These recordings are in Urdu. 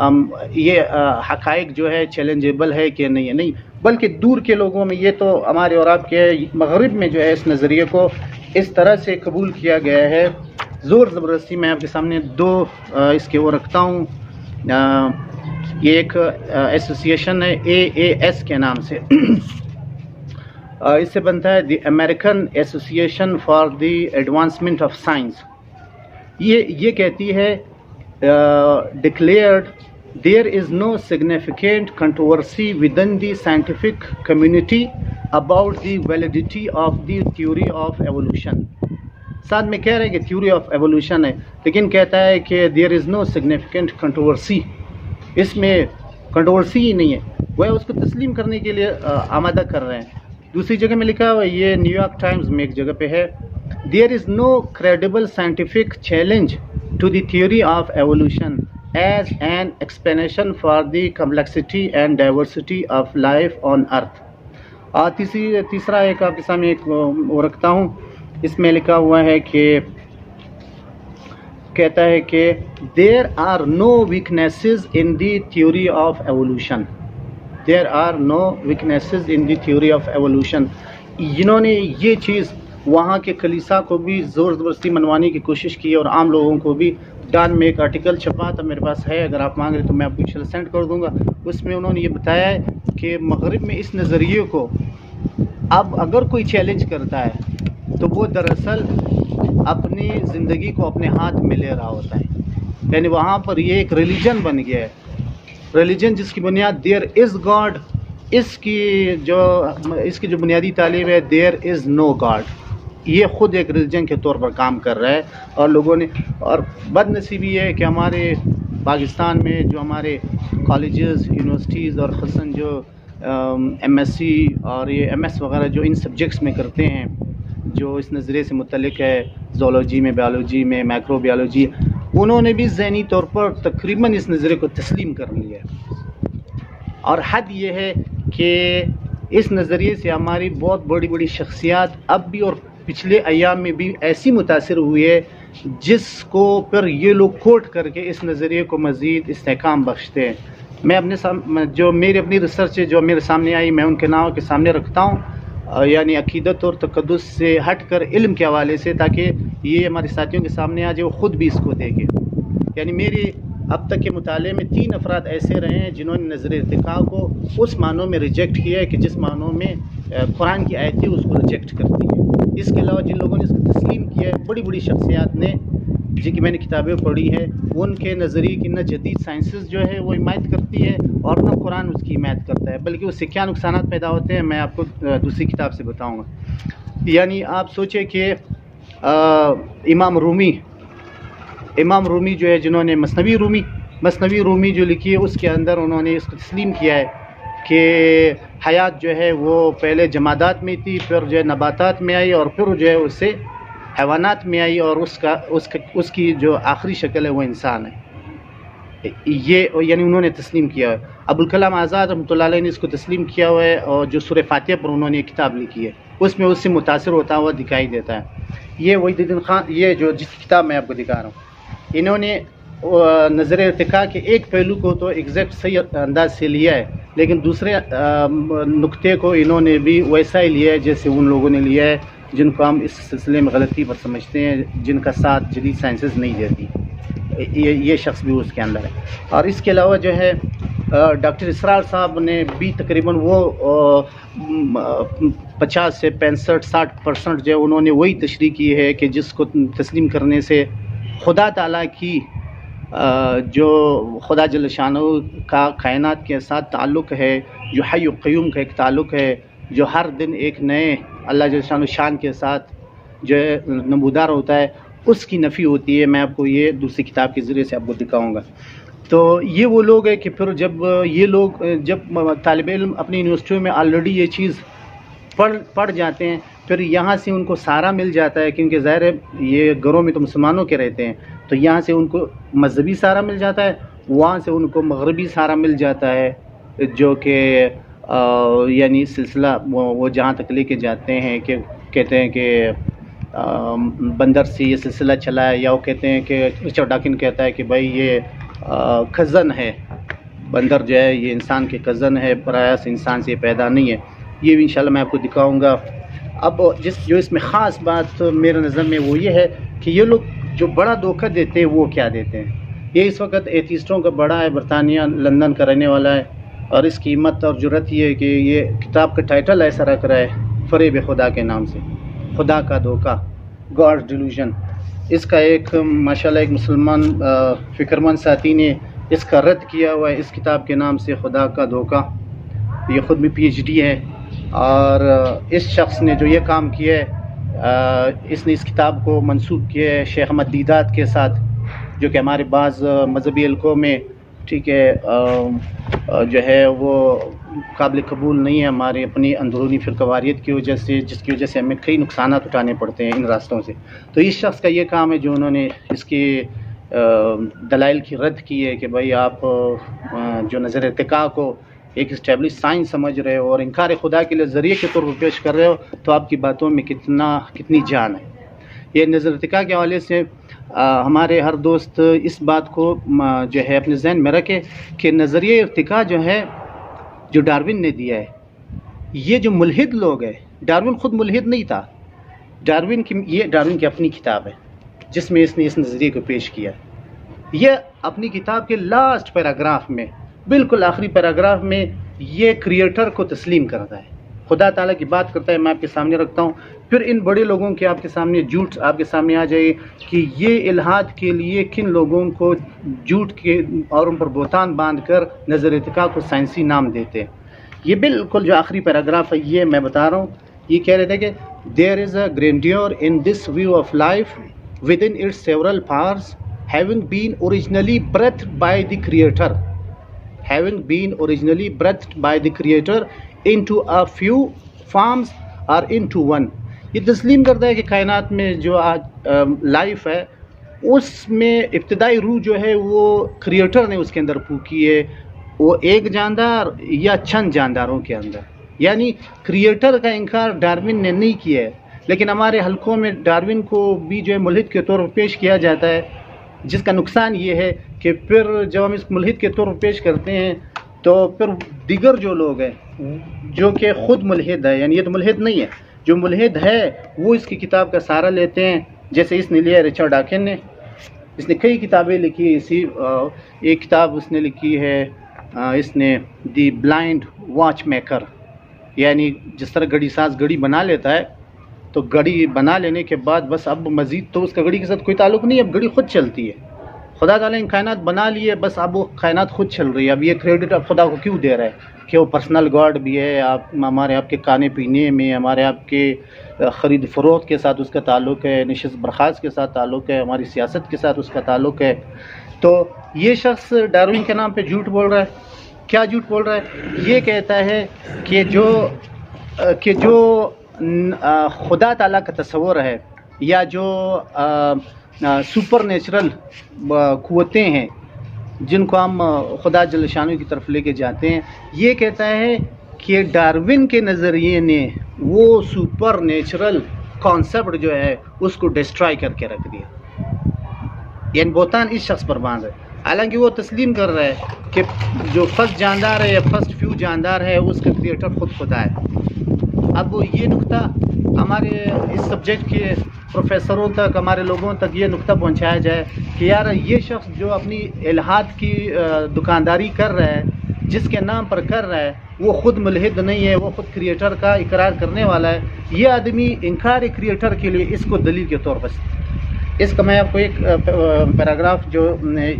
یہ حقائق جو ہے چیلنجیبل ہے کہ نہیں ہے، نہیں، بلکہ دور کے لوگوں میں یہ تو ہمارے اور آپ کے مغرب میں جو ہے اس نظریے کو اس طرح سے قبول کیا گیا ہے زور زبردستی. میں آپ کے سامنے دو اس کے وہ رکھتا ہوں. یہ ایک ایسوسیشن ہے AAS کے نام سے. اس سے بنتا ہے the American Association for the Advancement of Science. یہ کہتی ہے declared there is no significant controversy within the scientific community about the validity of the theory of evolution. ساتھ میں کہہ رہے ہیں کہ تھیوری آف ایوولوشن ہے، لیکن کہتا ہے کہ there is no significant controversy. اس میں کنٹروورسی ہی نہیں ہے، وہ اس کو تسلیم کرنے کے لیے آمادہ کر رہے ہیں. دوسری جگہ میں لکھا ہوا یہ نیو یارک ٹائمز میں ایک جگہ پہ ہے there is no credible scientific challenge to the theory of evolution as an explanation for the complexity and diversity of life on earth. تیسرا ایک آپ کے سامنے ایک وہ رکھتا ہوں. اس میں لکھا ہوا ہے کہ کہتا ہے کہ there are no weaknesses in the theory of evolution. There are no weaknesses in the theory of evolution. جنہوں نے یہ چیز وہاں کے کلیسا کو بھی زور زبردستی منوانے کی کوشش کی اور عام لوگوں کو بھی. ڈان میں ایک آرٹیکل چھپا تھا، میرے پاس ہے، اگر آپ مانگ رہے تو میں آپ کو انشاءاللہ سینڈ کر دوں گا. اس میں انہوں نے یہ بتایا ہے کہ مغرب میں اس نظریے کو اب اگر کوئی چیلنج کرتا ہے تو وہ دراصل اپنی زندگی کو اپنے ہاتھ میں لے رہا ہوتا ہے. یعنی وہاں پر یہ ایک ریلیجن بن گیا ہے، ریلیجن جس کی بنیاد دیر از گاڈ. اس کی جو بنیادی تعلیم ہے دیر از نو گاڈ. یہ خود ایک ریلیجن کے طور پر کام کر رہا ہے. اور لوگوں نے، اور بد نصیبی یہ ہے کہ ہمارے پاکستان میں جو ہمارے کالجز، یونیورسٹیز اور خصوصاً جو MSc اور یہ MS وغیرہ جو ان سبجیکٹس میں کرتے ہیں جو اس نظریے سے متعلق ہے، زولوجی میں، بیالوجی میں، مائکرو بیالوجی، انہوں نے بھی ذہنی طور پر تقریباً اس نظریے کو تسلیم کر لیا ہے. اور حد یہ ہے کہ اس نظریے سے ہماری بہت بڑی بڑی شخصیات اب بھی اور پچھلے ایام میں بھی ایسی متاثر ہوئی ہے جس کو پھر یہ لوگ کوٹ کر کے اس نظریے کو مزید استحکام بخشتے ہیں. میں اپنے جو میری اپنی ریسرچ ہے جو میرے سامنے آئی، میں ان کے نام کے سامنے رکھتا ہوں، یعنی عقیدت اور تقدس سے ہٹ کر علم کے حوالے سے، تاکہ یہ ہمارے ساتھیوں کے سامنے آ جائے، وہ خود بھی اس کو دیکھیں. یعنی میری اب تک کے مطالعے میں 3 افراد ایسے رہے ہیں جنہوں نے نظر ارتقاء کو اس معنوں میں ریجیکٹ کیا ہے کہ جس معنوں میں قرآن کی آیتیں اس کو ریجیکٹ کرتی ہیں. اس کے علاوہ جن لوگوں نے اس کو تسلیم کیا ہے، بڑی بڑی شخصیات نے جن کی میں نے کتابیں پڑھی ہے، ان کے نظریے کی نہ جدید سائنسز جو ہے وہ حمایت کرتی ہے اور نہ قرآن اس کی حمایت کرتا ہے، بلکہ اس سے کیا نقصانات پیدا ہوتے ہیں میں آپ کو دوسری کتاب سے بتاؤں گا. یعنی آپ سوچیں کہ امام رومی جو ہے، جنہوں نے مثنوی رومی جو لکھی ہے، اس کے اندر انہوں نے اس کو تسلیم کیا ہے کہ حیات جو ہے وہ پہلے جمادات میں تھی، پھر جو ہے نباتات میں آئی، اور پھر جو ہے اس سے حیوانات میں آئی، اور اس کی جو آخری شکل ہے وہ انسان ہے. یہ یعنی انہوں نے تسلیم کیا ہے. ابوالکلام آزاد رحمۃ اللہ علیہ نے اس کو تسلیم کیا ہوا ہے، اور جو سورہ فاتحہ پر انہوں نے ایک کتاب لکھی ہے اس میں اس سے متاثر ہوتا ہوا دکھائی دیتا ہے. یہ وحید الدین خان، یہ جو جس کتاب میں آپ کو دکھا رہا ہوں، انہوں نے نظر ارتقاء کے ایک پہلو کو تو ایگزیکٹ صحیح انداز سے لیا ہے، لیکن دوسرے نقطے کو انہوں نے بھی ویسا ہی لیا ہے جیسے ان لوگوں نے لیا ہے جن کو ہم اس سلسلے میں غلطی پر سمجھتے ہیں، جن کا ساتھ جدید سائنسز نہیں دیتی. یہ شخص بھی اس کے اندر ہے. اور اس کے علاوہ جو ہے ڈاکٹر اسرار صاحب نے بھی تقریباً وہ 50 سے 65-60% جو ہے انہوں نے وہی تشریح کی ہے کہ جس کو تسلیم کرنے سے خدا تعالیٰ کی جو خدا جل شانہ کا کائنات کے ساتھ تعلق ہے، جو حی و قیوم کا ایک تعلق ہے، جو ہر دن ایک نئے اللہ جل شانہ شان کے ساتھ جو ہے نمودار ہوتا ہے، اس کی نفی ہوتی ہے. میں آپ کو یہ دوسری کتاب کے ذریعے سے آپ کو دکھاؤں گا. تو یہ وہ لوگ ہیں کہ پھر جب یہ لوگ جب طالب علم اپنی یونیورسٹیوں میں آلریڈی یہ چیز پڑھ جاتے ہیں، پھر یہاں سے ان کو سہارا مل جاتا ہے، کیونکہ ظاہر ہے یہ گھروں میں تو مسلمانوں کے رہتے ہیں، تو یہاں سے ان کو مذہبی سہارا مل جاتا ہے، وہاں سے ان کو مغربی سہارا مل جاتا ہے، جو کہ یعنی سلسلہ وہ جہاں تک لے کے جاتے ہیں کہ کہتے ہیں کہ بندر سے یہ سلسلہ چلا ہے، یا وہ کہتے ہیں کہ رچرڈ ڈاکن کہتا ہے کہ بھائی یہ کزن ہے بندر جو ہے یہ انسان کے کزن ہے، پرایا سے انسان سے پیدا نہیں ہے. یہ بھی انشاءاللہ میں آپ کو دکھاؤں گا. اب جو اس میں خاص بات میرے نظر میں وہ یہ ہے کہ یہ لوگ جو بڑا دھوکہ دیتے ہیں وہ کیا دیتے ہیں. یہ اس وقت ایتھیسٹوں کا بڑا ہے، برطانیہ لندن کا رہنے والا ہے، اور اس کی ہمت اور جرت یہ ہے کہ یہ کتاب کا ٹائٹل ایسا رکھ رہا ہے فریب خدا کے نام سے، خدا کا دھوکہ، گاڈ ڈیلوژن. اس کا ایک ماشاءاللہ ایک مسلمان فکرمند ساتھی نے اس کا رد کیا ہوا ہے اس کتاب کے نام سے، خدا کا دھوکہ. یہ خود بھی PhD ہے، اور اس شخص نے جو یہ کام کیا ہے اس نے اس کتاب کو منسوب کیا ہے شیخ احمد دیدات کے ساتھ، جو کہ ہمارے بعض مذہبی حلقوں میں ٹھیک ہے جو ہے وہ قابل قبول نہیں ہے، ہماری اپنی اندرونی فرقواریت کی وجہ سے، جس کی وجہ سے ہمیں کئی نقصانات اٹھانے پڑتے ہیں ان راستوں سے. تو اس شخص کا یہ کام ہے جو انہوں نے اس کے دلائل کی رد کی ہے کہ بھائی آپ جو نظر ارتقاء کو ایک اسٹیبلش سائنس سمجھ رہے ہو اور انکار خدا کے لیے ذریعے کے طور پر پیش کر رہے ہو، تو آپ کی باتوں میں کتنی جان ہے. یہ نظر ارتقاء کے حوالے سے ہمارے ہر دوست اس بات کو جو ہے اپنے ذہن میں رکھے کہ نظریہ ارتقاء جو ہے جو ڈارون نے دیا ہے، یہ جو ملحد لوگ ہیں، ڈارون خود ملحد نہیں تھا. ڈارون کی اپنی کتاب ہے جس میں اس نے اس نظریے کو پیش کیا. یہ اپنی کتاب کے لاسٹ پیراگراف میں، بالکل آخری پیراگراف میں، یہ کریٹر کو تسلیم کرتا ہے، خدا تعالیٰ کی بات کرتا ہے. میں آپ کے سامنے رکھتا ہوں، پھر ان بڑے لوگوں کے آپ کے سامنے جھوٹ آپ کے سامنے آ جائے کہ یہ الہاد کے لیے کن لوگوں کو جھوٹ کے اور ان پر بہتان باندھ کر نظر ارتقاء کو سائنسی نام دیتے ہیں. یہ بالکل جو آخری پیراگراف ہے یہ میں بتا رہا ہوں. یہ کہہ رہے تھے کہ there is a grandeur in this view of life within its several parts having been originally breathed by the creator into a few forms or into one. یہ تسلیم کرتا ہے کہ کائنات میں جو آج لائف ہے اس میں ابتدائی روح جو ہے وہ کریٹر نے اس کے اندر پھونکی ہے، وہ ایک جاندار یا چند جانداروں کے اندر. یعنی کریٹر کا انکار ڈارون نے نہیں کیا ہے، لیکن ہمارے حلقوں میں ڈارون کو بھی جو ہے ملحد کے طور پر پیش کیا جاتا ہے، جس کا نقصان یہ ہے کہ پھر جب ہم اس ملحد کے طور پر پیش کرتے ہیں تو پھر دیگر جو لوگ ہیں جو کہ خود ملحد ہے، یعنی یہ تو ملحد نہیں ہے، جو ملحد ہے وہ اس کی کتاب کا سہارا لیتے ہیں. جیسے اس نے لیا رچرڈ ڈاکن نے، اس نے کئی کتابیں لکھی. ایک کتاب اس نے لکھی ہے اس نے دی بلائنڈ واچ میکر، یعنی جس طرح گھڑی ساز گھڑی بنا لیتا ہے تو گھڑی بنا لینے کے بعد بس اب مزید تو اس کا گھڑی کے ساتھ کوئی تعلق نہیں، اب گھڑی خود چلتی ہے. خدا تعالیٰ نے کائنات بنا لی ہے، بس اب وہ کائنات خود چل رہی ہے. اب یہ کریڈٹ اب خدا کو کیوں دے رہا ہے کہ وہ پرسنل گاڈ بھی ہے، ہمارے آپ کے کھانے پینے میں، ہمارے آپ کے خرید فروخت کے ساتھ اس کا تعلق ہے، نشست برخاست کے ساتھ تعلق ہے، ہماری سیاست کے ساتھ اس کا تعلق ہے. تو یہ شخص ڈارون کے نام پہ جھوٹ بول رہا ہے. کیا جھوٹ بول رہا ہے؟ یہ کہتا ہے کہ جو خدا تعالیٰ کا تصور ہے یا جو سپر نیچرل قوتیں ہیں جن کو ہم خدا جل شانہ کی طرف لے کے جاتے ہیں، یہ کہتا ہے کہ ڈارون کے نظریے نے وہ سپر نیچرل کانسیپٹ جو ہے اس کو ڈسٹرائے کر کے رکھ دیا. یعنی بہتان اس شخص پر باندھ ہے، حالانکہ وہ تسلیم کر رہا ہے کہ جو فرسٹ جاندار ہے یا فرسٹ فیو جاندار ہے اس کا کریٹر خود خدا ہے. اب یہ نقطہ ہمارے اس سبجیکٹ کے پروفیسروں تک، ہمارے لوگوں تک یہ نقطہ پہنچایا جائے کہ یار یہ شخص جو اپنی الہاد کی دکانداری کر رہا ہے، جس کے نام پر کر رہا ہے، وہ خود ملحد نہیں ہے، وہ خود کریٹر کا اقرار کرنے والا ہے. یہ آدمی انکار کریٹر کے لیے اس کو دلیل کے طور پر، اس کا میں آپ کو ایک پیراگراف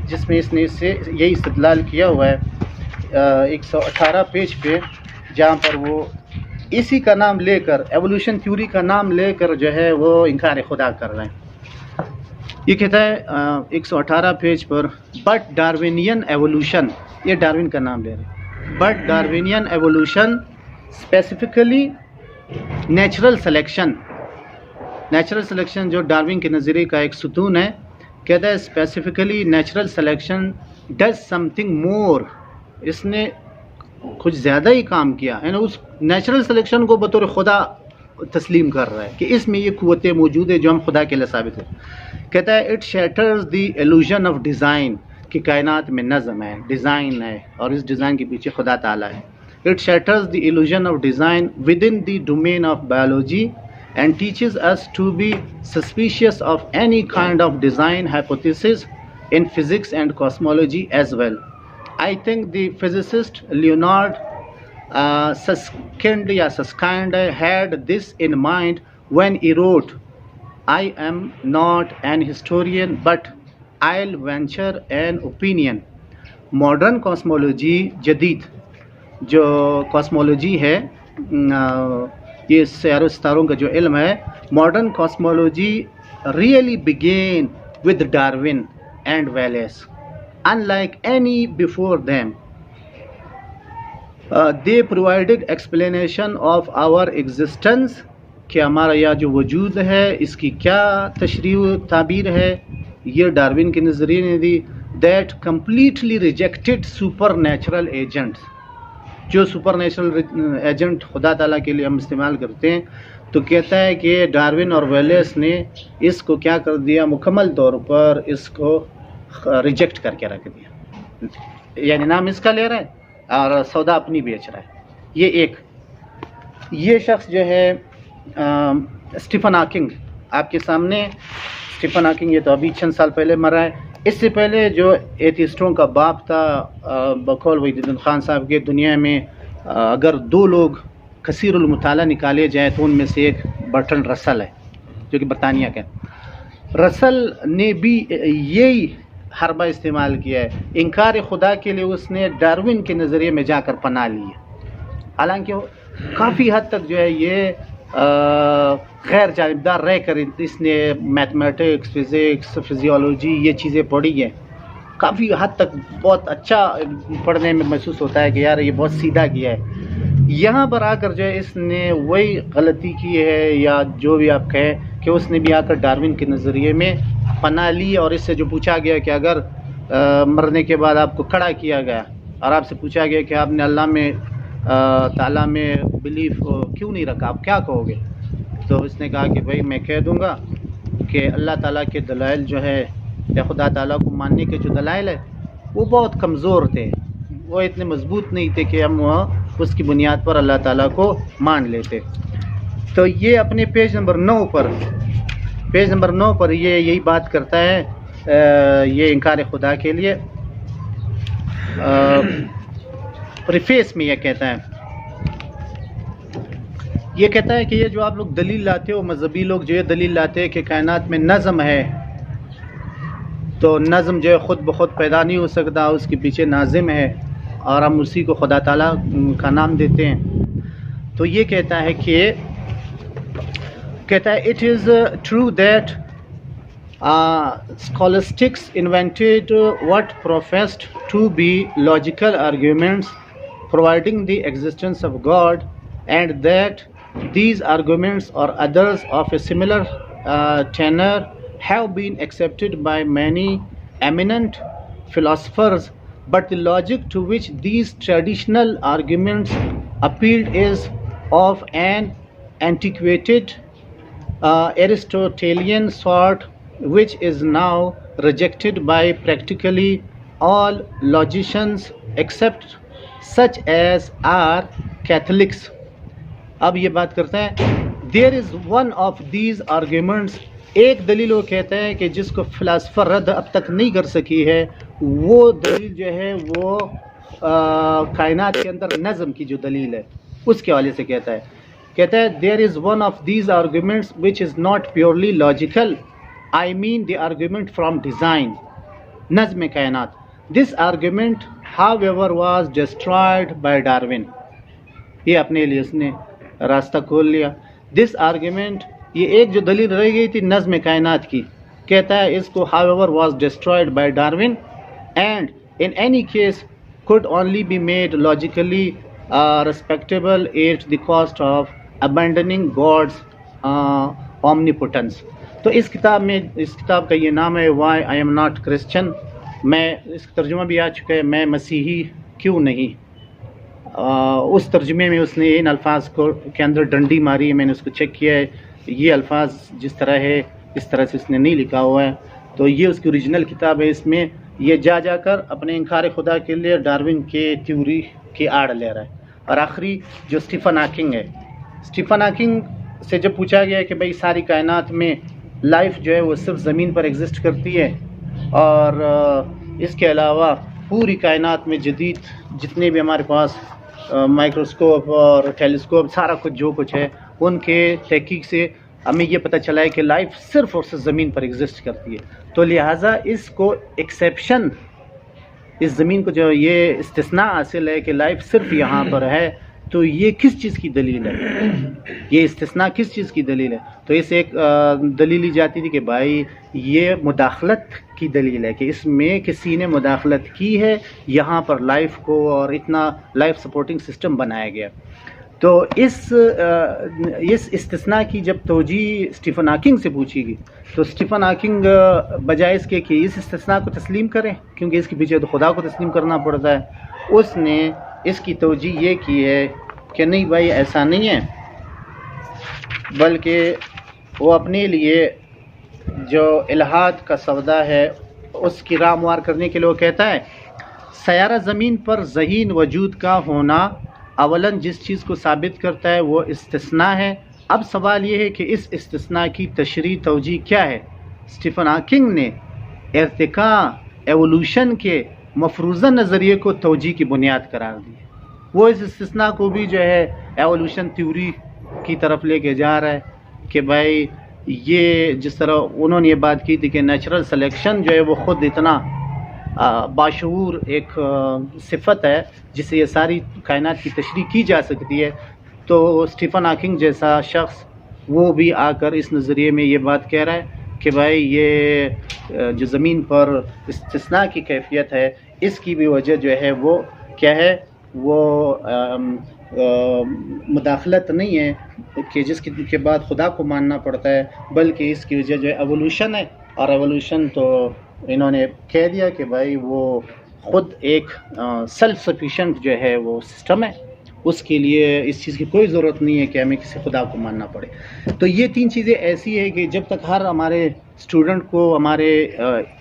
جس میں اس نے اس سے یہی استدلال کیا ہوا ہے 118 پیج پہ، جہاں پر وہ اسی کا نام لے کر، ایوولوشن تھیوری کا نام لے کر جو ہے وہ انکار خدا کر رہے ہیں. یہ کہتا ہے 118 پیج پر، بٹ ڈارونین ایوولوشن، یہ ڈارون کا نام لے رہے ہیں، but Darwinian evolution specifically natural selection. Natural selection جو ڈارون کے نظریے کا ایک ستون ہے، کہتا ہے specifically natural selection does something more. اس نے کچھ زیادہ ہی کام کیا، یعنی اس نیچرل سلیکشن کو بطور خدا تسلیم کر رہا ہے کہ اس میں یہ قوتیں موجود ہیں جو ہم خدا کے لیے ثابت ہیں. کہتا ہے it shatters the illusion of design کہ کائنات میں نظم ہے، ڈیزائن ہے، اور اس ڈیزائن کے پیچھے خدا تعالیٰ ہے. It shatters the illusion of design within the domain of biology and teaches us to be suspicious of any kind of design hypothesis in physics and cosmology as well. I think the physicist Leonard Susskind had this in mind when he wrote, I am not an historian, but I'll venture an opinion. Modern cosmology, جدید جو کاسمولوجی ہے، یہ سیاروں ستاروں کا جو علم ہے، modern cosmology really begin with Darwin and values unlike any before them. They provided explanation of our existence کہ ہمارا یہ جو وجود ہے اس کی کیا تشریح و تعبیر ہے، یہ ڈارون کے نظریے نے دی. That completely rejected supernatural agents. جو سپر نیچرل ایجنٹ خدا تعالیٰ کے لیے ہم استعمال کرتے ہیں، تو کہتا ہے کہ ڈارون اور ویلیس نے اس کو کیا کر دیا، مکمل طور پر اس کو ریجیکٹ کر کے رکھ دیا، یعنی نام اس کا لے رہا ہے اور سودا اپنی بیچ رہا ہے. یہ شخص جو ہے اسٹیفن ہاکنگ، آپ کے سامنے اسٹیفن ہاکنگ، یہ تو ابھی چند سال پہلے مرا ہے. اس سے پہلے جو ایتھیسٹوں کا باپ تھا بقول وحید الدین خان صاحب کے، دنیا میں اگر دو لوگ کثیر المطالعہ نکالے جائیں تو ان میں سے ایک برٹرنڈ رسل ہے جو کہ برطانیہ کا. رسل نے بھی یہی حربہ استعمال کیا ہے، انکار خدا کے لیے اس نے ڈارون کے نظریے میں جا کر پناہ لی ہے. حالانکہ کافی حد تک جو ہے یہ غیر جانبدار رہ کر اس نے میتھمیٹکس، فزکس، فزیولوجی یہ چیزیں پڑھی ہیں. کافی حد تک بہت اچھا پڑھنے میں محسوس ہوتا ہے کہ یار یہ بہت سیدھا کیا ہے. یہاں پر آ کر جو ہے اس نے وہی غلطی کی ہے، یا جو بھی آپ کہیں کہ اس نے بھی آ کر ڈارون کے نظریے میں پناہ لی، اور اس سے جو پوچھا گیا کہ اگر مرنے کے بعد آپ کو کھڑا کیا گیا اور آپ سے پوچھا گیا کہ آپ نے اللہ میں تعالیٰ میں بلیف کیوں نہیں رکھا، آپ کیا کہو گے؟ تو اس نے کہا کہ بھائی میں کہہ دوں گا کہ اللہ تعالیٰ کے دلائل جو ہے، یا خدا تعالیٰ کو ماننے کے جو دلائل ہے وہ بہت کمزور تھے، وہ اتنے مضبوط نہیں تھے کہ ہم اس کی بنیاد پر اللہ تعالیٰ کو مان لیتے. تو یہ اپنے پیج نمبر 9 پر یہ یہی بات کرتا ہے، یہ انکار خدا کے لیے پریفیس میں یہ کہتا ہے کہ یہ جو آپ لوگ دلیل لاتے ہو، مذہبی لوگ جو یہ دلیل لاتے ہیں کہ کائنات میں نظم ہے، تو نظم جو ہے خود بخود پیدا نہیں ہو سکتا، اس کے پیچھے ناظم ہے، اور ہم اسی کو خدا تعالیٰ کا نام دیتے ہیں. تو یہ کہتا ہے it is true that scholastics invented what professed to be logical arguments providing the existence of God, and that these arguments or others of a similar tenor have been accepted by many eminent philosophers, but the logic to which these traditional arguments appealed is of an antiquated Aristotelian sort, which is now rejected by practically all logicians except such as are Catholics. اب یہ بات کرتے ہیں there is one of these arguments، ایک دلیل وہ کہتا ہے کہ جس کو فلاسفر رد اب تک نہیں کر سکی ہے، وہ دلیل جو ہے وہ کائنات کے اندر نظم کی جو دلیل ہے اس کے حوالے سے کہتا ہے there is one of these arguments which is not purely logical. I mean the argument from design، نظم کائنات. This argument however was destroyed by Darwin. یہ اپنے لیے اس نے راستہ کھول لیا. This argument، یہ ایک جو دلیل رہ گئی تھی نظم کائنات کی، کہتا ہے اس کو however was destroyed by Darwin and in any case could only be made logically respectable at the cost of abandoning God's omnipotence. تو اس کتاب کا یہ نام ہے Why I am not Christian. میں اس کا ترجمہ بھی آ چکا ہے، میں مسیحی کیوں نہیں. اس ترجمے میں اس نے ان الفاظ کے اندر ڈنڈی ماری ہے، میں نے اس کو چیک کیا ہے، یہ الفاظ جس طرح ہے اس طرح سے اس نے نہیں لکھا ہوا ہے. تو یہ اس کی اوریجنل کتاب ہے، اس میں یہ جا کر اپنے انکار خدا کے لیے ڈارون کے تھیوری کی آڑ لے رہا ہے. اور آخری جو اسٹیفن ہاکنگ ہے، اسٹیفن ہاکنگ سے جب پوچھا گیا کہ بھائی ساری کائنات میں لائف جو ہے وہ صرف زمین پر ایگزسٹ کرتی ہے اور اس کے علاوہ پوری کائنات میں جدید جتنے بھی ہمارے پاس مائکروسکوپ اور ٹیلیسکوپ سارا کچھ جو کچھ ہے ان کے تحقیق سے ہمیں یہ پتہ چلا ہے کہ لائف صرف اور صرف زمین پر ایگزسٹ کرتی ہے. تو لہٰذا اس کو ایکسیپشن، اس زمین کو جو یہ استثناء حاصل ہے کہ لائف صرف یہاں پر ہے، تو یہ کس چیز کی دلیل ہے؟ یہ استثناء کس چیز کی دلیل ہے؟ تو اس ایک دلیل لی جاتی تھی کہ بھائی یہ مداخلت کی دلیل ہے کہ اس میں کسی نے مداخلت کی ہے یہاں پر لائف کو، اور اتنا لائف سپورٹنگ سسٹم بنایا گیا. تو اس استثناء کی جب توجیہ اسٹیفن ہاکنگ سے پوچھی گئی تو اسٹیفن ہاکنگ بجائے اس کے کہ اس استثناء کو تسلیم کریں، کیونکہ اس کے پیچھے تو خدا کو تسلیم کرنا پڑتا ہے، اس نے اس کی توجیہ یہ کی ہے کہ نہیں بھائی ایسا نہیں ہے، بلکہ وہ اپنے لیے جو الہاد کا سودا ہے اس کی راہ ہموار کرنے کے لیے وہ کہتا ہے سیارہ زمین پر ذہین وجود کا ہونا اولاً جس چیز کو ثابت کرتا ہے وہ استثناء ہے. اب سوال یہ ہے کہ اس استثناء کی تشریح توجیہ کیا ہے؟ اسٹیفن ہاکنگ نے ارتقاء ایوولوشن کے مفروضہ نظریے کو توجیہ کی بنیاد قرار دی. وہ اس استثناء کو بھی جو ہے ایوولوشن تھیوری کی طرف لے کے جا رہا ہے کہ بھائی یہ جس طرح انہوں نے یہ بات کی تھی کہ نیچرل سلیکشن جو ہے وہ خود اتنا باشعور ایک صفت ہے جس سے یہ ساری کائنات کی تشریح کی جا سکتی ہے، تو اسٹیفن ہاکنگ جیسا شخص وہ بھی آ کر اس نظریے میں یہ بات کہہ رہا ہے کہ بھائی یہ جو زمین پر استثناء کی کیفیت ہے اس کی بھی وجہ جو ہے وہ کیا ہے، وہ مداخلت نہیں ہے کہ جس کے بعد خدا کو ماننا پڑتا ہے، بلکہ اس کی وجہ جو ہے ایوولوشن ہے. اور ایوولوشن تو انہوں نے کہہ دیا کہ بھائی وہ خود ایک سیلف سفیشینٹ جو ہے وہ سسٹم ہے، اس کے لیے اس چیز کی کوئی ضرورت نہیں ہے کہ ہمیں کسی خدا کو ماننا پڑے. تو یہ تین چیزیں ایسی ہے کہ جب تک ہر ہمارے اسٹوڈنٹ کو ہمارے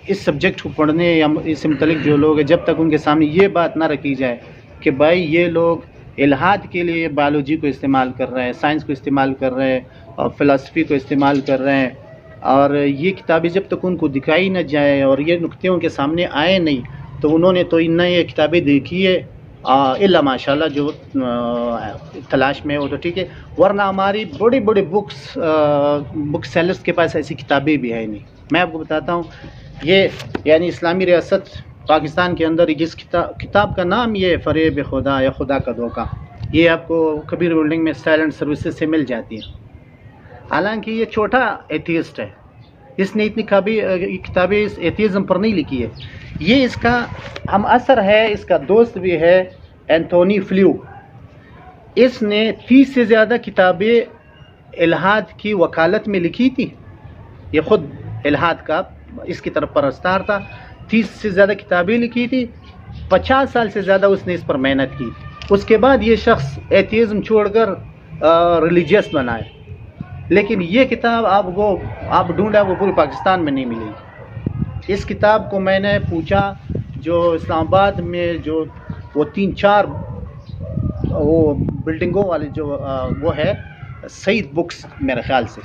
اس سبجیکٹ کو پڑھنے یا اس سے متعلق جو لوگ ہیں جب تک ان کے سامنے یہ بات نہ رکھی جائے کہ بھائی یہ لوگ الہاد کے لیے بایولوجی کو استعمال کر رہے ہیں، سائنس کو استعمال کر رہے ہیں اور فلسفی کو استعمال کر رہے ہیں، اور یہ کتابیں جب تک ان کو دکھائی نہ جائے اور یہ نکتے ان کے سامنے آئے نہیں تو انہوں نے تو نہ یہ کتابیں دیکھی ہے الا ماشاء اللہ جو تلاش میں ہو تو ٹھیک ہے، ورنہ ہماری بڑی بڑی بک سیلرز کے پاس ایسی کتابیں بھی ہے نہیں. میں آپ کو بتاتا ہوں، یہ یعنی اسلامی ریاست پاکستان کے اندر جس کتاب کا نام یہ فریب خدا یا خدا کا دھوکہ، یہ آپ کو کبیر بلڈنگ میں سائلنٹ سروسز سے مل جاتی ہے. حالانکہ یہ چھوٹا ایتھیسٹ ہے، اس نے اتنی کتابیں اس ایتھیزم پر نہیں لکھی ہے. یہ اس کا ہم اثر ہے، اس کا دوست بھی ہے اینتھونی فلیو. اس نے 30 سے زیادہ کتابیں الہاد کی وکالت میں لکھی تھی. یہ خود الہاد کا اس کی طرف پرستار تھا، 30 سے زیادہ کتابیں لکھی تھی، 50 سال سے زیادہ اس نے اس پر محنت کی. اس کے بعد یہ شخص ایتھیزم چھوڑ کر ریلیجیس بنا ہے. لیکن یہ کتاب آپ ڈھونڈا وہ پورے پاکستان میں نہیں ملے گی. اس کتاب کو میں نے پوچھا جو اسلام آباد میں جو وہ 3-4 وہ بلڈنگوں والے جو وہ ہے سعید بکس میرے خیال سے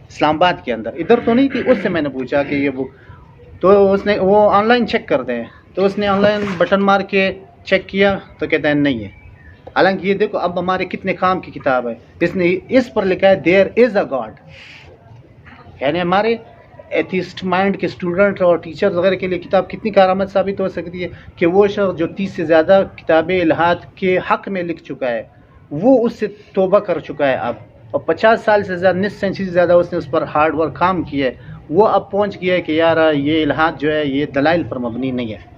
اسلام آباد کے اندر، ادھر تو نہیں تھی. اس سے میں نے پوچھا کہ یہ بک، تو اس نے وہ آن لائن چیک کرتے ہیں، تو اس نے آن لائن بٹن مار کے چیک کیا تو کہتا ہے نہیں ہے. حالانکہ یہ دیکھو اب ہمارے کتنے کام کی کتاب ہے، اس نے اس پر لکھا ہے دیر از اے گاڈ. یعنی ہمارے ایتھیسٹ مائنڈ کے اسٹوڈنٹ اور ٹیچر وغیرہ کے لیے کتاب کتنی کارآمد ثابت ہو سکتی ہے کہ وہ شخص جو 30 سے زیادہ کتابیں الہاد کے حق میں لکھ چکا ہے وہ اس سے توبہ کر چکا ہے اب، اور 50 سال سے زیادہ، نصف سینچری سے زیادہ اس نے اس پر ہارڈ ورک کام کیا ہے. وہ اب پہنچ گیا ہے کہ یار یہ الہاد جو ہے یہ دلائل پر مبنی نہیں ہے.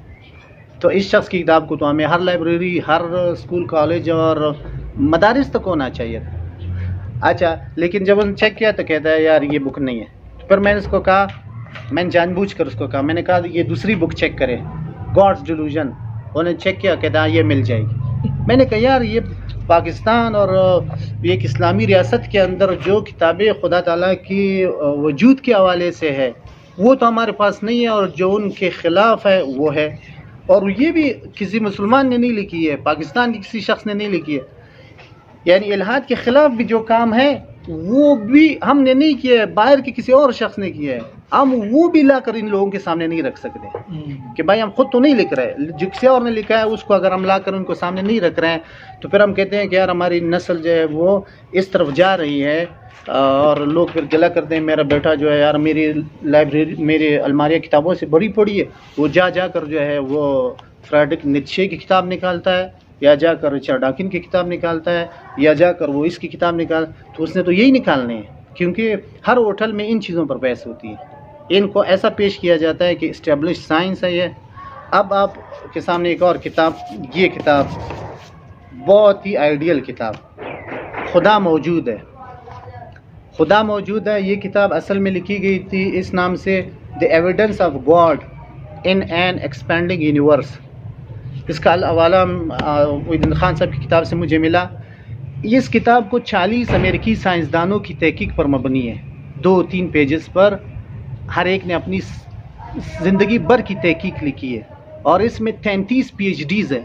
تو اس شخص کی کتاب کو تو ہمیں ہر لائبریری، ہر اسکول، کالج اور مدارس تک ہونا چاہیے. اچھا، لیکن جب انہوں نے چیک کیا تو کہتا ہے یار یہ بک نہیں ہے. پھر میں نے اس کو کہا، میں نے جان بوجھ کر اس کو کہا، میں نے کہا یہ دوسری بک چیک کرے، گاڈز ڈیلوژن. انہوں نے چیک کیا، کہتا ہے یہ مل جائے گی. میں نے کہا یار یہ پاکستان اور ایک اسلامی ریاست کے اندر جو کتابیں خدا تعالیٰ کی وجود کے حوالے سے ہے وہ تو ہمارے پاس نہیں ہے، اور جو ان کے خلاف ہے وہ ہے، اور یہ بھی کسی مسلمان نے نہیں لکھی ہے، پاکستان کے کسی شخص نے نہیں لکھی ہے. یعنی الحاد کے خلاف بھی جو کام ہے وہ بھی ہم نے نہیں کیا ہے، باہر کے کسی اور شخص نے کیا ہے. ہم وہ بھی لا کر ان لوگوں کے سامنے نہیں رکھ سکتے کہ بھائی ہم خود تو نہیں لکھ رہے، جو کسی اور نے لکھا ہے اس کو اگر ہم لا کر ان کو سامنے نہیں رکھ رہے ہیں تو پھر ہم کہتے ہیں کہ یار ہماری نسل جو ہے وہ اس طرف جا رہی ہے، اور لوگ پھر گلا کرتے ہیں میرا بیٹا جو ہے یار میری لائبریری میری الماریاں کتابوں سے بڑی پڑی ہے، وہ جا کر جو ہے وہ فریڈرک نیچے کی کتاب نکالتا ہے، یا جا کر رچرڈ ڈاکن کی کتاب نکالتا ہے، یا جا کر وہ اس کی کتاب تو اس نے تو یہی نکالنے ہیں، کیونکہ ہر ہوٹل میں ان چیزوں پر بحث ہوتی ہے. ان کو ایسا پیش کیا جاتا ہے کہ اسٹیبلش سائنس ہے یہ. اب آپ کے سامنے ایک اور کتاب، یہ کتاب بہت ہی آئیڈیل کتاب، خدا موجود ہے. خدا موجود ہے، یہ کتاب اصل میں لکھی گئی تھی اس نام سے، the Evidence of God in an Expanding Universe. اس کا حوالہ محی الدین خان صاحب کی کتاب سے مجھے ملا. اس کتاب کو 40 امریکی سائنسدانوں کی تحقیق پر مبنی ہے، 2-3 پیجز پر، ہر ایک نے اپنی زندگی بھر کی تحقیق لکھی ہے، اور اس میں 33 پی ایچ ڈیز ہے.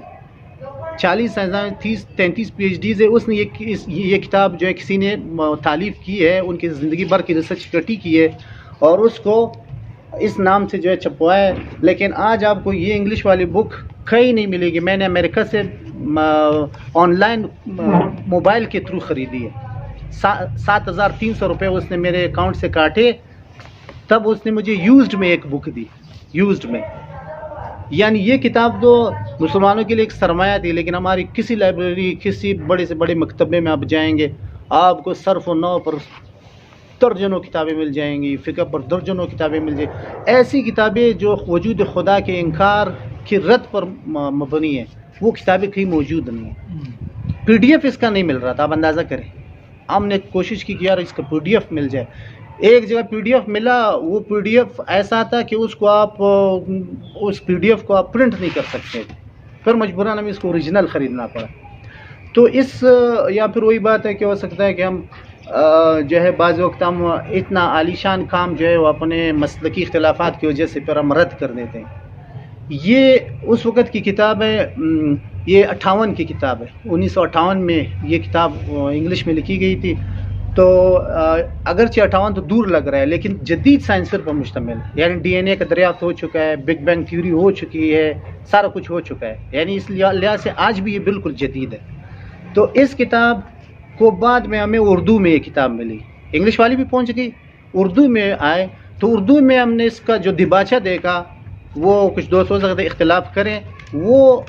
40 سائنسدان 33 پی ایچ ڈیز ہے. اس نے یہ کتاب جو ہے کسی نے تالیف کی ہے، ان کی زندگی بھر کی ریسرچ اکٹھی کی ہے، اور اس کو اس نام سے جو ہے چھپوایا ہے. لیکن آج آپ کو یہ انگلش والی بک کہیں نہیں ملے گی. میں نے امریکہ سے آن لائن موبائل کے تھرو خریدی ہے. 7,300 روپے اس نے میرے اکاؤنٹ سے کاٹے، تب اس نے مجھے یوزڈ میں ایک بک دی، یوزڈ میں. یعنی یہ کتاب تو مسلمانوں کے لیے ایک سرمایہ تھی، لیکن ہماری کسی لائبریری، کسی بڑے سے بڑے مکتبے میں آپ جائیں گے، آپ کو صرف و نحو پر درجنوں کتابیں مل جائیں گی، فقہ پر درجنوں کتابیں مل جائیں گی. ایسی کتابیں جو وجود خدا کے انکار کی رد پر مبنی ہیں، وہ کتابیں کہیں موجود نہیں ہیں. پی ڈی ایف اس کا نہیں مل رہا تھا. آپ اندازہ کریں، ہم نے کوشش کی کہ یار اس کا پی ڈی ایف مل جائے. ایک جگہ پی ڈی ایف ملا، وہ پی ڈی ایف ایسا تھا کہ اس کو آپ اس پی ڈی ایف کو آپ پرنٹ نہیں کر سکتے تھے، پھر مجبوراً ہمیں اس کو اوریجنل خریدنا پڑا. تو اس یا پھر وہی بات ہے کہ ہو سکتا ہے کہ ہم جو ہے بعض وقت ہم اتنا عالیشان کام جو ہے وہ اپنے مسلکی اختلافات کی وجہ سے پھر ہم رد کر دیتے ہیں. یہ اس وقت کی کتاب ہے، یہ 58 کی کتاب ہے. 1958 میں یہ کتاب انگلش میں لکھی گئی تھی. تو اگرچہ 58 تو دور لگ رہا ہے، لیکن جدید سائنس پر مشتمل ہے. یعنی ڈی این اے کا دریافت ہو چکا ہے، بگ بینگ تھیوری ہو چکی ہے، سارا کچھ ہو چکا ہے. یعنی اس لحاظ سے آج بھی یہ بالکل جدید ہے. تو اس کتاب کو بعد میں ہمیں اردو میں یہ کتاب ملی، انگلش والی بھی پہنچ گئی، اردو میں آئے. تو اردو میں ہم نے اس کا جو دیباچہ دیکھا، وہ کچھ دوست ہو سکتے اختلاف کریں، وہ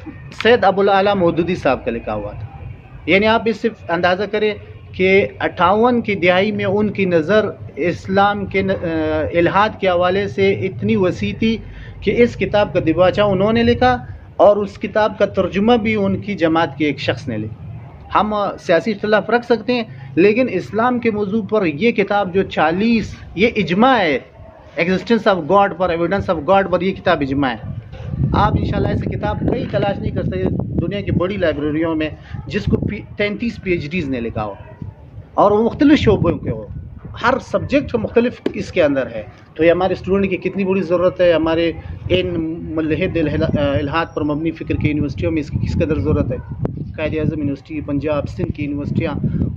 سید ابوالعلا مودودی صاحب کا لکھا ہوا تھا. یعنی آپ اس سے اندازہ کریں کہ 58 کی دہائی میں ان کی نظر اسلام کے الحاد کے حوالے سے اتنی وسیع تھی کہ اس کتاب کا دیباچہ انہوں نے لکھا، اور اس کتاب کا ترجمہ بھی ان کی جماعت کے ایک شخص نے لکھا. ہم سیاسی اختلاف رکھ سکتے ہیں، لیکن اسلام کے موضوع پر یہ کتاب جو 40 یہ اجماع ہے، ایگزسٹنس آف گاڈ پر، ایویڈنس آف گاڈ پر یہ کتاب اجماع ہے. آپ انشاءاللہ ایسی کتاب کہیں تلاش نہیں کر سکتے دنیا کی بڑی لائبریریوں میں جس کو 33 پی ایچ ڈیز نے لکھا ہو، اور وہ مختلف شعبوں کے ہو، ہر سبجیکٹ کا مختلف اس کے اندر ہے. تو یہ ہمارے اسٹوڈنٹ کی کتنی بڑی ضرورت ہے. ہمارے ان ملحد الحاد پر مبنی فکر کی یونیورسٹیوں میں اس کی کس قدر ضرورت ہے. قائد اعظم یونیورسٹی، پنجاب، سندھ کی یونیورسٹیاں،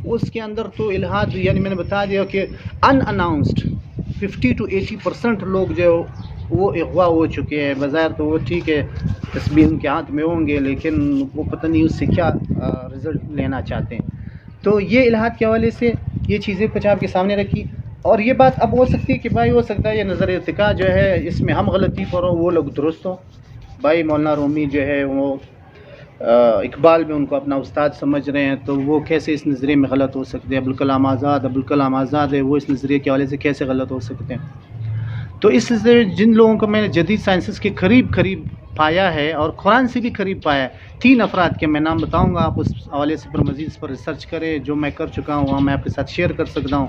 اس کے اندر تو الحاد، یعنی میں نے بتا دیا کہ ان اناؤنسڈ 50 to 80% لوگ جو وہ اغوا ہو چکے ہیں. بظاہر تو وہ ٹھیک ہے تسبیح ان کے ہاتھ میں ہوں گے، لیکن وہ پتہ نہیں اس سے کیا رزلٹ لینا چاہتے ہیں. تو یہ الحاد کے حوالے سے یہ چیزیں کچھ آپ کے سامنے رکھی. اور یہ بات اب ہو سکتی ہے کہ بھائی ہو سکتا ہے یہ نظر ارتقاء جو ہے اس میں ہم غلطی پر ہوں، وہ لوگ درست ہوں. بھائی مولانا رومی جو ہے وہ اقبال میں ان کو اپنا استاد سمجھ رہے ہیں، تو وہ کیسے اس نظریے میں غلط ہو سکتے ہیں. ابوالکلام آزاد ہے، وہ اس نظریے کے حوالے سے کیسے غلط ہو سکتے ہیں. تو اس سے جن لوگوں کو میں نے جدید سائنسز کے قریب پایا ہے اور قرآن سے بھی قریب پایا ہے، 3 افراد کے میں نام بتاؤں گا. آپ اس حوالے سے پر مزید اس پر ریسرچ کریں. جو میں کر چکا ہوں وہاں میں آپ کے ساتھ شیئر کر سکتا ہوں.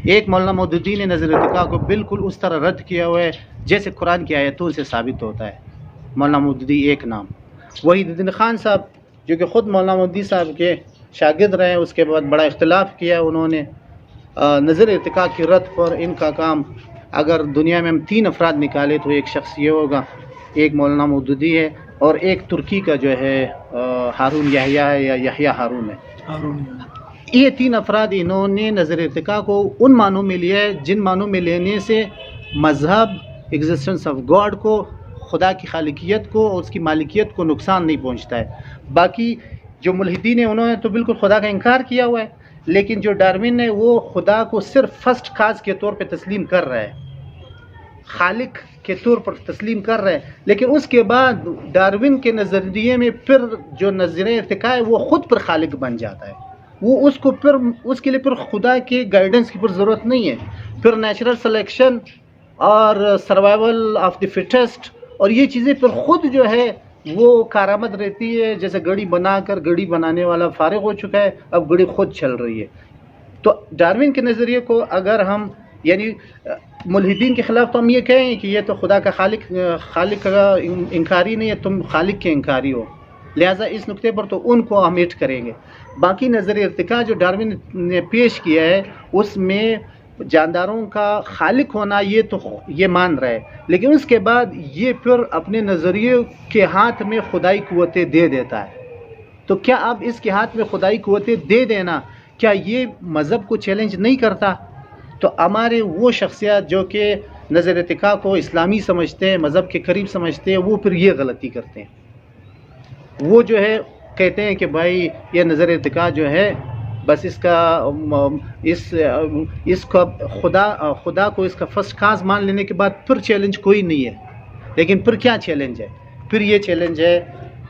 ایک مولانا مودودی نے نظر ارتقاء کو بالکل اس طرح رد کیا ہوا ہے جیسے قرآن کی آیتوں سے ثابت ہوتا ہے. مولانا مودودی ایک نام. وحید الدین خان صاحب جو کہ خود مولانا مودودی صاحب کے شاگرد رہے، اس کے بعد بڑا اختلاف کیا انہوں نے نظر ارتقاء کی رد پر. ان کا کام اگر دنیا میں ہم 3 افراد نکالے تو ایک شخص یہ ہوگا، ایک مولانا مودودی ہے اور ایک ترکی کا جو ہے ہارون یحییٰ ہے یا یحییٰ ہارون ہے۔ یہ 3 افراد انہوں نے نظر ارتقاء کو ان معنوں میں لیا ہے جن معنوں میں لینے سے مذہب، ایگزسٹنس آف گاڈ کو، خدا کی خالقیت کو اور اس کی مالکیت کو نقصان نہیں پہنچتا ہے۔ باقی جو ملحدین ہیں انہوں نے تو بالکل خدا کا انکار کیا ہوا ہے، لیکن جو ڈارون ہے وہ خدا کو صرف فرسٹ کاز کے طور پہ تسلیم کر رہا ہے، خالق کے طور پر تسلیم کر رہا ہے، لیکن اس کے بعد ڈارون کے نظریے میں پھر جو نظر ارتقاء ہے وہ خود پر خالق بن جاتا ہے، وہ اس کے لیے پھر خدا کے گائیڈنس کی پھر ضرورت نہیں ہے، پھر نیچرل سلیکشن اور سروائیول آف دی فٹسٹ اور یہ چیزیں پھر خود جو ہے وہ کارآمد رہتی ہے، جیسے گڑی بنا کر گڑی بنانے والا فارغ ہو چکا ہے، اب گڑی خود چل رہی ہے۔ تو ڈارون کے نظریے کو اگر ہم یعنی ملحدین کے خلاف تو ہم یہ کہیں کہ یہ تو خدا کا خالق کا انکاری نہیں ہے، تم خالق کے انکاری ہو، لہٰذا اس نقطے پر تو ان کو ہم ہٹ کریں گے۔ باقی نظر ارتقاء جو ڈارون نے پیش کیا ہے اس میں جانداروں کا خالق ہونا یہ مان رہا ہے، لیکن اس کے بعد یہ پھر اپنے نظریے کے ہاتھ میں خدائی قوتیں دے دیتا ہے۔ تو کیا اب اس کے ہاتھ میں خدائی قوتیں دے دینا کیا یہ مذہب کو چیلنج نہیں کرتا؟ تو ہمارے وہ شخصیات جو کہ نظر ارتقاء کو اسلامی سمجھتے ہیں، مذہب کے قریب سمجھتے ہیں، وہ پھر یہ غلطی کرتے ہیں۔ وہ جو ہے کہتے ہیں کہ بھائی یہ نظر ارتقاء جو ہے بس اس کا خدا کو اس کا فرسٹ کاز مان لینے کے بعد پھر چیلنج کوئی نہیں ہے۔ لیکن پھر کیا چیلنج ہے؟ پھر یہ چیلنج ہے،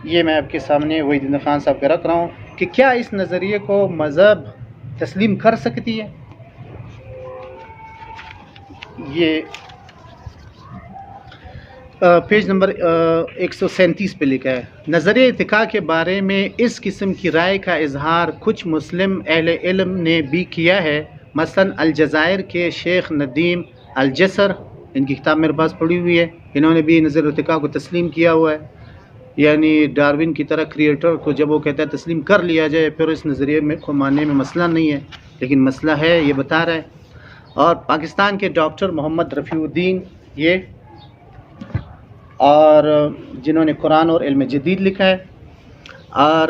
یہ میں آپ کے سامنے وحید الدین خان صاحب کا رکھ رہا ہوں کہ کیا اس نظریے کو مذہب تسلیم کر سکتی ہے؟ یہ پیج نمبر 137 پہ لکھا ہے، نظر ارتقاء کے بارے میں اس قسم کی رائے کا اظہار کچھ مسلم اہل علم نے بھی کیا ہے، مثلا الجزائر کے شیخ ندیم الجسر، ان کی کتاب میرے پاس پڑھی ہوئی ہے، انہوں نے بھی نظر ارتقاء کو تسلیم کیا ہوا ہے، یعنی ڈارون کی طرح کریٹر کو جب وہ کہتا ہے تسلیم کر لیا جائے پھر اس نظریے کو ماننے میں مسئلہ نہیں ہے، لیکن مسئلہ ہے، یہ بتا رہا ہے۔ اور پاکستان کے ڈاکٹر محمد رفیع الدین یہ اور جنہوں نے قرآن اور علم جدید لکھا ہے، اور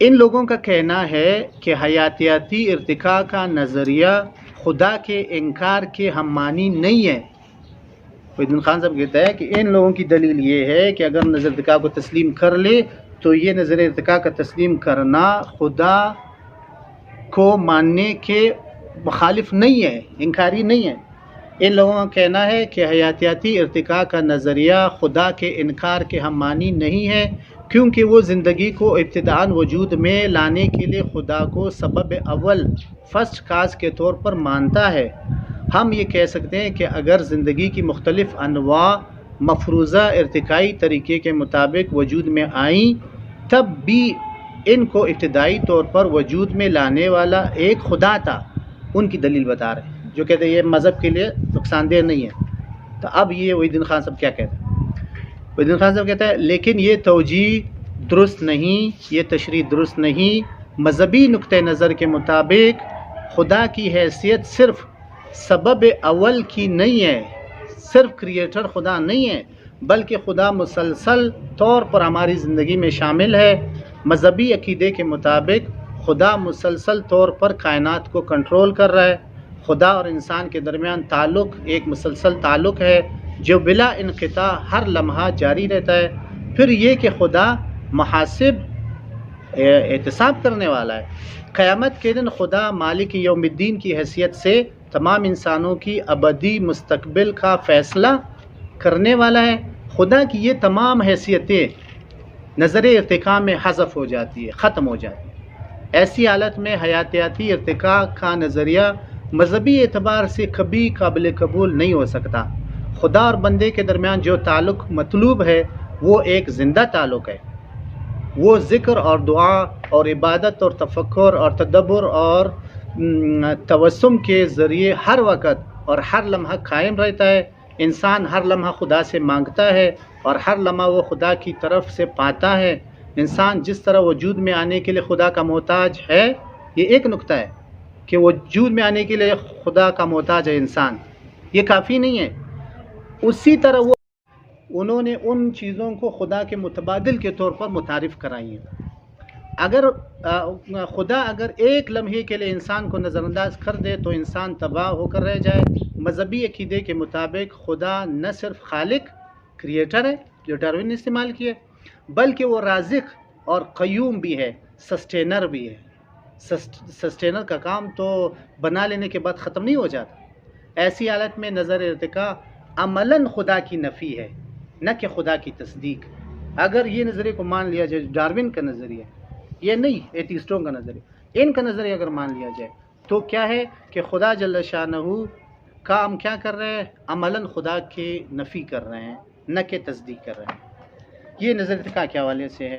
ان لوگوں کا کہنا ہے کہ حیاتیاتی ارتقاء کا نظریہ خدا کے انکار کے ہم معنی نہیں ہے۔ وحید خان صاحب کہتا ہے کہ ان لوگوں کی دلیل یہ ہے کہ اگر نظر ارتقاء کو تسلیم کر لے تو یہ نظر ارتقاء کا تسلیم کرنا خدا کو ماننے کے مخالف نہیں ہے، انکاری نہیں ہے۔ ان لوگوں کا کہنا ہے کہ حیاتیاتی ارتقاء کا نظریہ خدا کے انکار کے ہم معنی نہیں ہے، کیونکہ وہ زندگی کو ابتداءً وجود میں لانے کے لیے خدا کو سبب اول فرسٹ کاز کے طور پر مانتا ہے۔ ہم یہ کہہ سکتے ہیں کہ اگر زندگی کی مختلف انواع مفروضہ ارتقائی طریقے کے مطابق وجود میں آئیں تب بھی ان کو ابتدائی طور پر وجود میں لانے والا ایک خدا تھا۔ ان کی دلیل بتا رہے ہیں جو کہتے ہیں یہ مذہب کے لیے نقصان دہ نہیں ہے۔ تو اب یہ وحید الدین خان صاحب کیا کہتے ہیں؟ وحید الدین خان صاحب کہتا ہے لیکن یہ توجیہ درست نہیں، یہ تشریح درست نہیں۔ مذہبی نقطہ نظر کے مطابق خدا کی حیثیت صرف سبب اول کی نہیں ہے، صرف کریٹر خدا نہیں ہے، بلکہ خدا مسلسل طور پر ہماری زندگی میں شامل ہے۔ مذہبی عقیدے کے مطابق خدا مسلسل طور پر کائنات کو کنٹرول کر رہا ہے۔ خدا اور انسان کے درمیان تعلق ایک مسلسل تعلق ہے جو بلا انقطاع ہر لمحہ جاری رہتا ہے۔ پھر یہ کہ خدا محاسب احتساب کرنے والا ہے۔ قیامت کے دن خدا مالک یوم الدین کی حیثیت سے تمام انسانوں کی ابدی مستقبل کا فیصلہ کرنے والا ہے۔ خدا کی یہ تمام حیثیتیں نظر ارتقاء میں حذف ہو جاتی ہے، ختم ہو جاتی ہے۔ ایسی حالت میں حیاتیاتی ارتقاء کا نظریہ مذہبی اعتبار سے کبھی قابل قبول نہیں ہو سکتا۔ خدا اور بندے کے درمیان جو تعلق مطلوب ہے وہ ایک زندہ تعلق ہے، وہ ذکر اور دعا اور عبادت اور تفکر اور تدبر اور توسم کے ذریعے ہر وقت اور ہر لمحہ قائم رہتا ہے۔ انسان ہر لمحہ خدا سے مانگتا ہے اور ہر لمحہ وہ خدا کی طرف سے پاتا ہے۔ انسان جس طرح وجود میں آنے کے لیے خدا کا محتاج ہے، یہ ایک نقطہ ہے کہ وجود میں آنے کے لیے خدا کا محتاج ہے انسان، یہ کافی نہیں ہے. اسی طرح انہوں نے ان چیزوں کو خدا کے متبادل کے طور پر متعارف کرائی ہیں. اگر خدا اگر ایک لمحے کے لیے انسان کو نظر انداز کر دے تو انسان تباہ ہو کر رہ جائے. مذہبی عقیدے کے مطابق خدا نہ صرف خالق کریٹر ہے جو ڈارون نے استعمال کیا، بلکہ وہ رازق اور قیوم بھی ہے، سسٹینر بھی ہے. سسٹینر کا کام تو بنا لینے کے بعد ختم نہیں ہو جاتا. ایسی حالت میں نظر ارتقاء عملاً خدا کی نفی ہے نہ کہ خدا کی تصدیق. اگر یہ نظریے کو مان لیا جائے، ڈارون کا نظریہ، یہ نہیں ایتھیسٹوں کا نظریہ، ان کا نظریہ اگر مان لیا جائے تو کیا ہے کہ خدا جل شانہ کام کیا کر رہے ہیں؟ عملاً خدا کی نفی کر رہے ہیں نہ کہ تصدیق کر رہے ہیں. یہ نظر ارتقاء کے حوالے سے ہے.